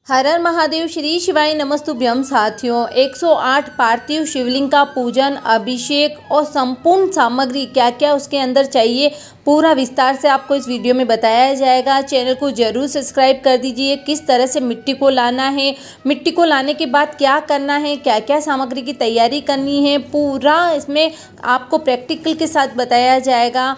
हर हर महादेव। श्री शिवाय नमस्तुभ्यम। साथियों, 108 पार्थिव शिवलिंग का पूजन, अभिषेक और संपूर्ण सामग्री क्या क्या उसके अंदर चाहिए, पूरा विस्तार से आपको इस वीडियो में बताया जाएगा। चैनल को जरूर सब्सक्राइब कर दीजिए। किस तरह से मिट्टी को लाना है, मिट्टी को लाने के बाद क्या करना है, क्या क्या सामग्री की तैयारी करनी है, पूरा इसमें आपको प्रैक्टिकल के साथ बताया जाएगा।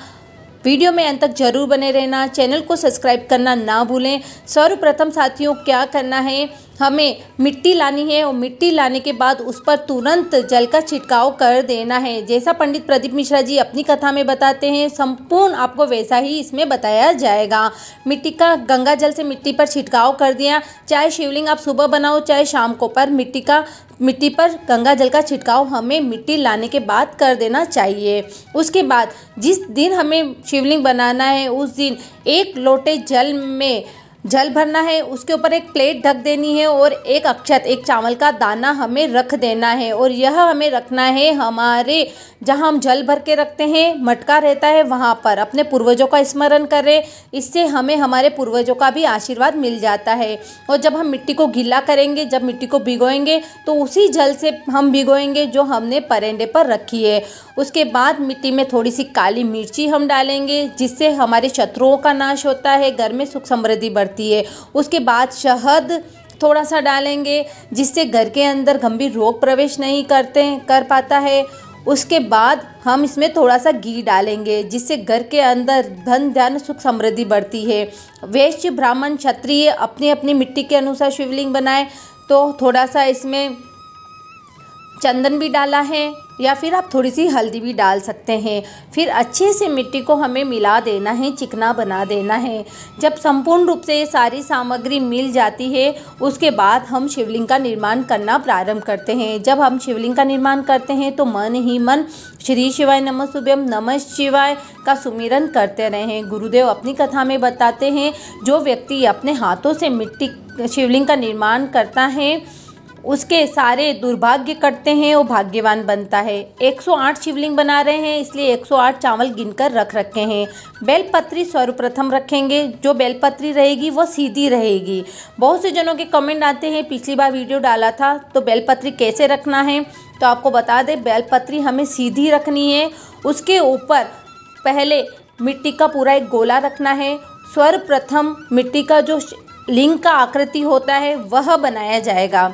वीडियो में अंत तक जरूर बने रहना। चैनल को सब्सक्राइब करना ना भूलें। सर्वप्रथम साथियों, क्या करना है, हमें मिट्टी लानी है और मिट्टी लाने के बाद उस पर तुरंत जल का छिड़काव कर देना है। जैसा पंडित प्रदीप मिश्रा जी अपनी कथा में बताते हैं, संपूर्ण आपको वैसा ही इसमें बताया जाएगा। मिट्टी का गंगा जल से मिट्टी पर छिड़काव कर दिया। चाहे शिवलिंग आप सुबह बनाओ चाहे शाम को, पर मिट्टी पर गंगा जल का छिड़काव हमें मिट्टी लाने के बाद कर देना चाहिए। उसके बाद जिस दिन हमें शिवलिंग बनाना है उस दिन 1 लोटे जल में जल भरना है, उसके ऊपर एक प्लेट ढक देनी है और एक अक्षत, एक चावल का दाना हमें रख देना है। और यह हमें रखना है हमारे जहाँ हम जल भर के रखते हैं, मटका रहता है वहाँ पर। अपने पूर्वजों का स्मरण करें, इससे हमें हमारे पूर्वजों का भी आशीर्वाद मिल जाता है। और जब हम मिट्टी को गीला करेंगे, जब मिट्टी को भिगोएंगे तो उसी जल से हम भिगोएंगे जो हमने परेंडे पर रखी है। उसके बाद मिट्टी में थोड़ी सी काली मिर्ची हम डालेंगे, जिससे हमारे शत्रुओं का नाश होता है, घर में सुख समृद्धि बढ़ती है। उसके बाद शहद थोड़ा सा डालेंगे, जिससे घर के अंदर गंभीर रोग प्रवेश नहीं कर पाता है। उसके बाद हम इसमें थोड़ा सा घी डालेंगे, जिससे घर के अंदर धन ध्यान सुख समृद्धि बढ़ती है। वैश्य ब्राह्मण क्षत्रिय अपनी अपनी मिट्टी के अनुसार शिवलिंग बनाए, तो थोड़ा सा इसमें चंदन भी डाला है या फिर आप थोड़ी सी हल्दी भी डाल सकते हैं। फिर अच्छे से मिट्टी को हमें मिला देना है, चिकना बना देना है। जब संपूर्ण रूप से ये सारी सामग्री मिल जाती है, उसके बाद हम शिवलिंग का निर्माण करना प्रारंभ करते हैं। जब हम शिवलिंग का निर्माण करते हैं तो मन ही मन श्री शिवाय नमस्तुभ्यम नमः शिवाय का सुमिरन करते रहें। गुरुदेव अपनी कथा में बताते हैं, जो व्यक्ति अपने हाथों से शिवलिंग का निर्माण करता है उसके सारे दुर्भाग्य कटते हैं, वो भाग्यवान बनता है। 108 शिवलिंग बना रहे हैं, इसलिए 108 चावल गिनकर रख रखे हैं। बेलपत्री सर्वप्रथम रखेंगे। जो बेलपत्री रहेगी वो सीधी रहेगी। बहुत से जनों के कमेंट आते हैं, पिछली बार वीडियो डाला था तो बेलपत्री कैसे रखना है, तो आपको बता दें, बेलपत्री हमें सीधी रखनी है। उसके ऊपर पहले मिट्टी का पूरा एक गोला रखना है। सर्वप्रथम मिट्टी का जो लिंग का आकृति होता है वह बनाया जाएगा।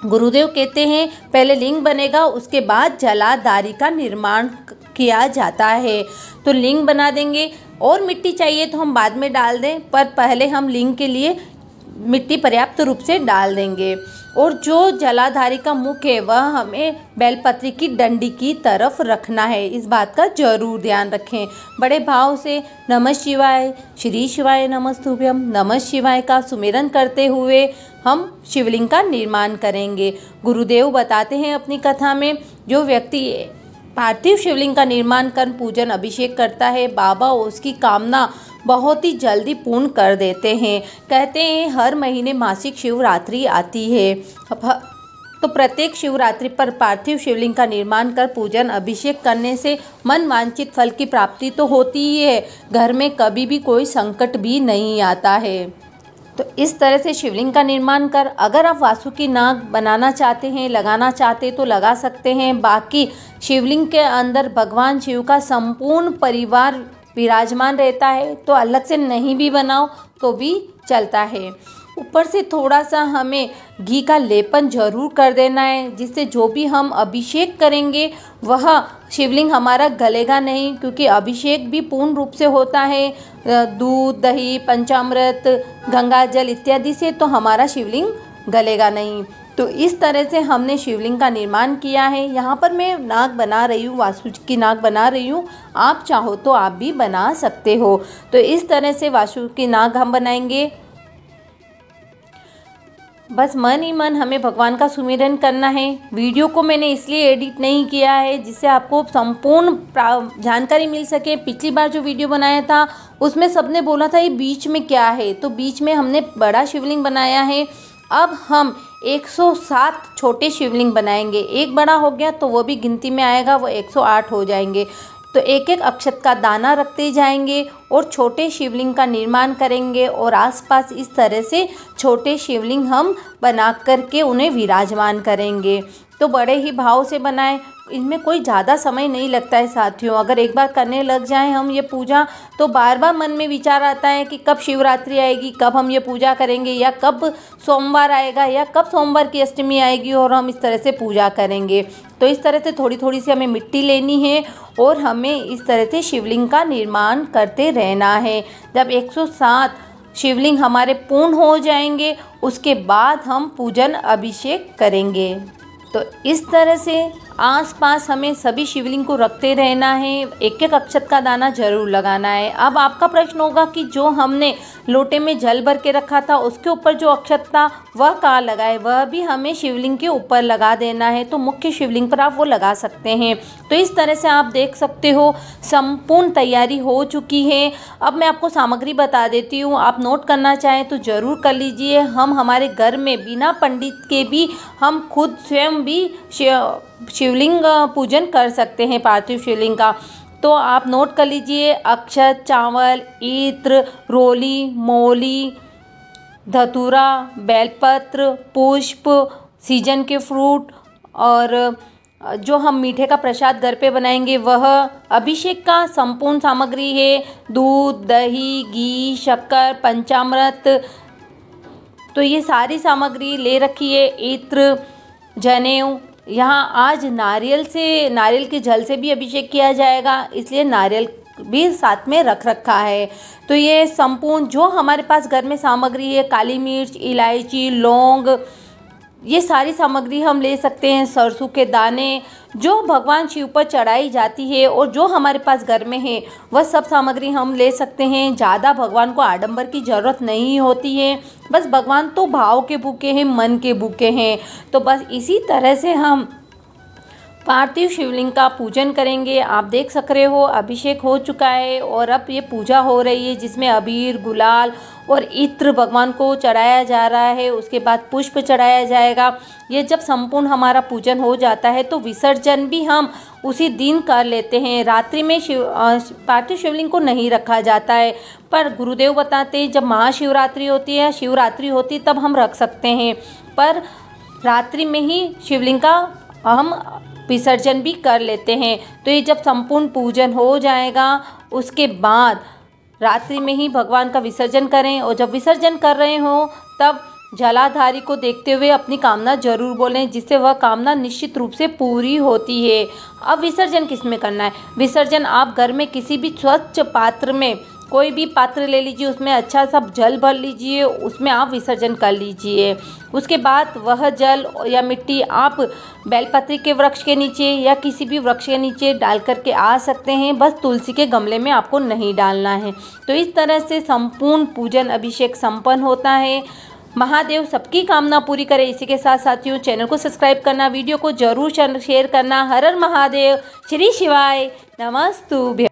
गुरुदेव कहते हैं पहले लिंग बनेगा, उसके बाद जलाधारी का निर्माण किया जाता है। तो लिंग बना देंगे, और मिट्टी चाहिए तो हम बाद में डाल दें, पर पहले हम लिंग के लिए मिट्टी पर्याप्त रूप से डाल देंगे। और जो जलाधारी का मुख है वह हमें बेलपत्री की डंडी की तरफ रखना है। इस बात का जरूर ध्यान रखें। बड़े भाव से नमः शिवाय, श्री शिवाय नमस्तुभ्यम नमः शिवाय का सुमिरन करते हुए हम शिवलिंग का निर्माण करेंगे। गुरुदेव बताते हैं अपनी कथा में, जो व्यक्ति पार्थिव शिवलिंग का निर्माण कर पूजन अभिषेक करता है, बाबा उसकी कामना बहुत ही जल्दी पूर्ण कर देते हैं। कहते हैं हर महीने मासिक शिवरात्रि आती है, तो प्रत्येक शिवरात्रि पर पार्थिव शिवलिंग का निर्माण कर पूजन अभिषेक करने से मन वांछित फल की प्राप्ति तो होती ही है, घर में कभी भी कोई संकट भी नहीं आता है। तो इस तरह से शिवलिंग का निर्माण कर, अगर आप वासुकी नाग बनाना चाहते हैं, लगाना चाहते हैं तो लगा सकते हैं। बाकी शिवलिंग के अंदर भगवान शिव का संपूर्ण परिवार विराजमान रहता है, तो अलग से नहीं भी बनाओ तो भी चलता है। ऊपर से थोड़ा सा हमें घी का लेपन जरूर कर देना है, जिससे जो भी हम अभिषेक करेंगे वह शिवलिंग हमारा गलेगा नहीं, क्योंकि अभिषेक भी पूर्ण रूप से होता है दूध, दही, पंचामृत, गंगा जल इत्यादि से, तो हमारा शिवलिंग गलेगा नहीं। तो इस तरह से हमने शिवलिंग का निर्माण किया है। यहाँ पर मैं नाग बना रही हूँ, वासु की नाग बना रही हूँ, आप चाहो तो आप भी बना सकते हो। तो इस तरह से वासु की नाग हम बनाएंगे। बस मन ही मन हमें भगवान का सुमिरन करना है। वीडियो को मैंने इसलिए एडिट नहीं किया है जिससे आपको संपूर्ण जानकारी मिल सके। पिछली बार जो वीडियो बनाया था उसमें सबने बोला था ये बीच में क्या है, तो बीच में हमने बड़ा शिवलिंग बनाया है। अब हम 107 छोटे शिवलिंग बनाएंगे। एक बड़ा हो गया तो वो भी गिनती में आएगा, वो 108 हो जाएंगे। तो एक एक अक्षत का दाना रखते जाएंगे और छोटे शिवलिंग का निर्माण करेंगे और आसपास इस तरह से छोटे शिवलिंग हम बना करके उन्हें विराजमान करेंगे। तो बड़े ही भाव से बनाएं, इनमें कोई ज़्यादा समय नहीं लगता है साथियों। अगर एक बार करने लग जाएं हम ये पूजा तो बार बार मन में विचार आता है कि कब शिवरात्रि आएगी, कब हम ये पूजा करेंगे, या कब सोमवार आएगा, या कब सोमवार की अष्टमी आएगी और हम इस तरह से पूजा करेंगे। तो इस तरह से थोड़ी थोड़ी सी हमें मिट्टी लेनी है और हमें इस तरह से शिवलिंग का निर्माण करते रहना है। जब 107 शिवलिंग हमारे पूर्ण हो जाएंगे उसके बाद हम पूजन अभिषेक करेंगे। तो इस तरह से आसपास हमें सभी शिवलिंग को रखते रहना है, एक एक अक्षत का दाना जरूर लगाना है। अब आपका प्रश्न होगा कि जो हमने लोटे में जल भर के रखा था उसके ऊपर जो अक्षत था वह कहाँ लगाए, वह भी हमें शिवलिंग के ऊपर लगा देना है। तो मुख्य शिवलिंग पर आप वो लगा सकते हैं। तो इस तरह से आप देख सकते हो संपूर्ण तैयारी हो चुकी है। अब मैं आपको सामग्री बता देती हूँ, आप नोट करना चाहें तो ज़रूर कर लीजिए। हम हमारे घर में बिना पंडित के भी हम खुद स्वयं भी शिवलिंग पूजन कर सकते हैं, पार्थिव शिवलिंग का। तो आप नोट कर लीजिए, अक्षत, चावल, इत्र, रोली, मोली, धतूरा, बेलपत्र, पुष्प, सीजन के फ्रूट और जो हम मीठे का प्रसाद घर पे बनाएंगे वह, अभिषेक का संपूर्ण सामग्री है दूध, दही, घी, शक्कर, पंचामृत। तो ये सारी सामग्री ले रखी है। इत्र, जनेऊ, यहाँ आज नारियल के जल से भी अभिषेक किया जाएगा, इसलिए नारियल भी साथ में रख रखा है। तो ये संपूर्ण जो हमारे पास घर में सामग्री है, काली मिर्च, इलायची, लौंग, ये सारी सामग्री हम ले सकते हैं। सरसों के दाने जो भगवान शिव पर चढ़ाई जाती है और जो हमारे पास घर में है वह सब सामग्री हम ले सकते हैं। ज़्यादा भगवान को आडंबर की ज़रूरत नहीं होती है, बस भगवान तो भाव के भूखे हैं, मन के भूखे हैं। तो बस इसी तरह से हम पार्थिव शिवलिंग का पूजन करेंगे। आप देख सक रहे हो अभिषेक हो चुका है और अब ये पूजा हो रही है जिसमें अबीर, गुलाल और इत्र भगवान को चढ़ाया जा रहा है। उसके बाद पुष्प चढ़ाया जाएगा। ये जब संपूर्ण हमारा पूजन हो जाता है तो विसर्जन भी हम उसी दिन कर लेते हैं। रात्रि में पार्थिव शिवलिंग को नहीं रखा जाता है, पर गुरुदेव बताते हैं जब महाशिवरात्रि होती है, शिवरात्रि होती है, तब हम रख सकते हैं। पर रात्रि में ही शिवलिंग का हम विसर्जन भी कर लेते हैं। तो ये जब संपूर्ण पूजन हो जाएगा उसके बाद रात्रि में ही भगवान का विसर्जन करें। और जब विसर्जन कर रहे हो तब जलाधारी को देखते हुए अपनी कामना जरूर बोलें, जिससे वह कामना निश्चित रूप से पूरी होती है। अब विसर्जन किस में करना है? विसर्जन आप घर में किसी भी स्वच्छ पात्र में, कोई भी पात्र ले लीजिए, उसमें अच्छा सा जल भर लीजिए, उसमें आप विसर्जन कर लीजिए। उसके बाद वह जल या मिट्टी आप बेलपत्री के वृक्ष के नीचे या किसी भी वृक्ष के नीचे डाल करके आ सकते हैं, बस तुलसी के गमले में आपको नहीं डालना है। तो इस तरह से संपूर्ण पूजन अभिषेक संपन्न होता है। महादेव सबकी कामना पूरी करे। इसी के साथ साथियों चैनल को सब्सक्राइब करना, वीडियो को जरूर शेयर करना। हर हर महादेव, श्री शिवाय नमस्तुभ्यं।